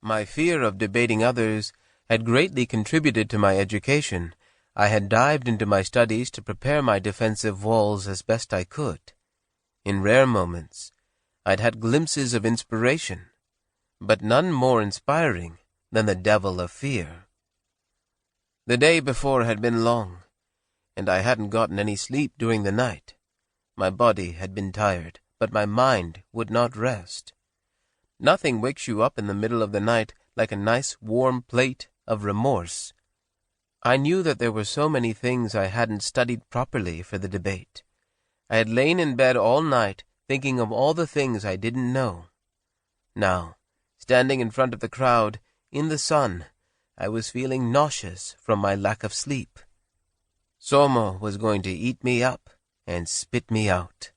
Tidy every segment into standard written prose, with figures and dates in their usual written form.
My fear of debating others had greatly contributed to my education. I had dived into my studies to prepare my defensive walls as best I could. In rare moments, I'd had glimpses of inspiration, but none more inspiring than the devil of fear. The day before had been long, and I hadn't gotten any sleep during the night. My body had been tired, but my mind would not rest. Nothing wakes you up in the middle of the night like a nice warm plate of remorse. I knew that there were so many things I hadn't studied properly for the debate. I had lain in bed all night thinking of all the things I didn't know. Now, standing in front of the crowd, in the sun, I was feeling nauseous from my lack of sleep. Somo was going to eat me up and spit me out.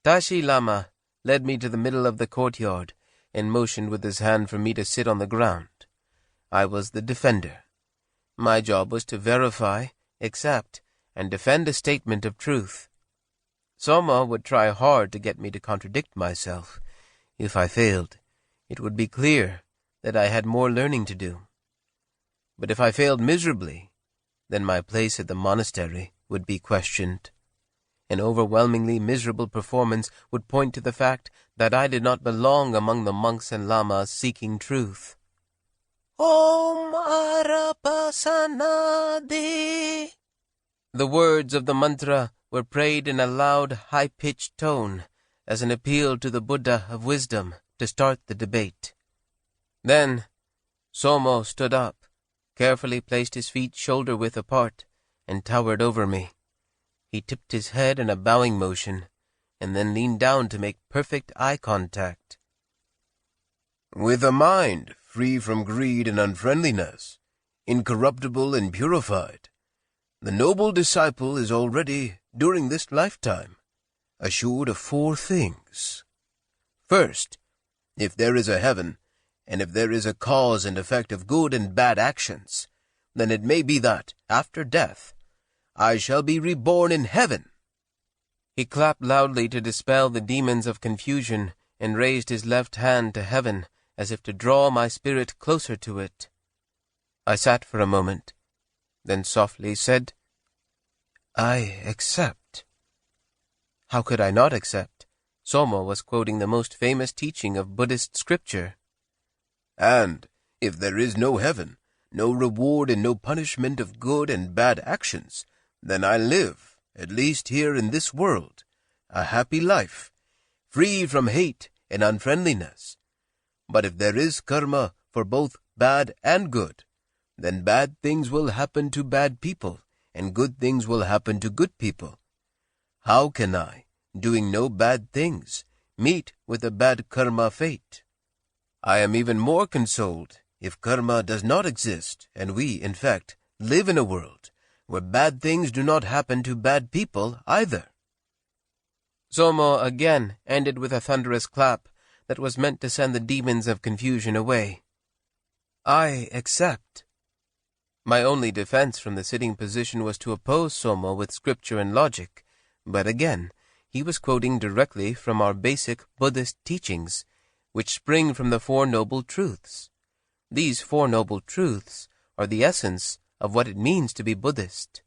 Tashi Lama led me to the middle of the courtyard and motioned with his hand for me to sit on the ground. I was the defender. My job was to verify, accept, and defend a statement of truth. Soma would try hard to get me to contradict myself. If I failed, it would be clear that I had more learning to do. But if I failed miserably, then my place at the monastery would be questioned. An overwhelmingly miserable performance would point to the fact that I did not belong among the monks and lamas seeking truth. Om Arapasanadi. The words of the mantra were prayed in a loud, high-pitched tone as an appeal to the Buddha of wisdom to start the debate. Then Somo stood up, carefully placed his feet shoulder-width apart, and towered over me. He tipped his head in a bowing motion, and then leaned down to make perfect eye contact. With a mind free from greed and unfriendliness, incorruptible and purified, the noble disciple is already, during this lifetime, assured of 4 things. First, if there is a heaven, and if there is a cause and effect of good and bad actions, then it may be that, after death, I shall be reborn in heaven. He clapped loudly to dispel the demons of confusion and raised his left hand to heaven as if to draw my spirit closer to it. I sat for a moment, then softly said, I accept. How could I not accept? Somo was quoting the most famous teaching of Buddhist scripture. And if there is no heaven, no reward and no punishment of good and bad actions, then I live, at least here in this world, a happy life, free from hate and unfriendliness. But if there is karma for both bad and good, then bad things will happen to bad people, and good things will happen to good people. How can I, doing no bad things, meet with a bad karma fate? I am even more consoled if karma does not exist, and we, in fact, live in a world where bad things do not happen to bad people either. Somo again ended with a thunderous clap that was meant to send the demons of confusion away. I accept. My only defense from the sitting position was to oppose Somo with scripture and logic, but again, he was quoting directly from our basic Buddhist teachings, which spring from the 4 Noble Truths. These 4 Noble Truths are the essence of what it means to be Buddhist.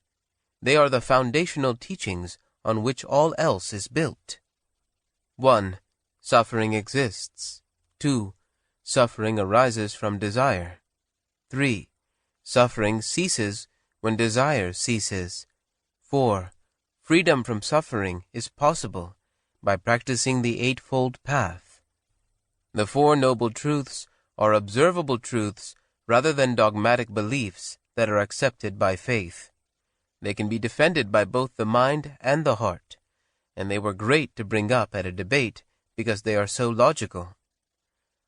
They are the foundational teachings on which all else is built. 1. Suffering exists. 2. Suffering arises from desire. 3. Suffering ceases when desire ceases. 4. Freedom from suffering is possible by practicing the Eightfold Path. The 4 Noble Truths are observable truths rather than dogmatic beliefs that are accepted by faith. They can be defended by both the mind and the heart, and they were great to bring up at a debate because they are so logical.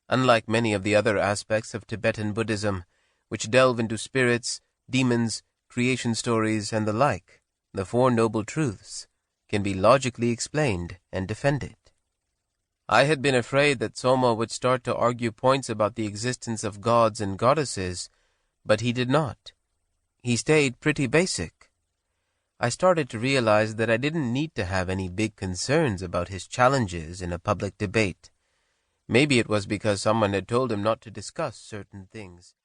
Unlike many of the other aspects of Tibetan Buddhism, which delve into spirits, demons, creation stories, and the like, the 4 Noble Truths can be logically explained and defended. I had been afraid that Soma would start to argue points about the existence of gods and goddesses, but he did not. He stayed pretty basic. I started to realize that I didn't need to have any big concerns about his challenges in a public debate. Maybe it was because someone had told him not to discuss certain things.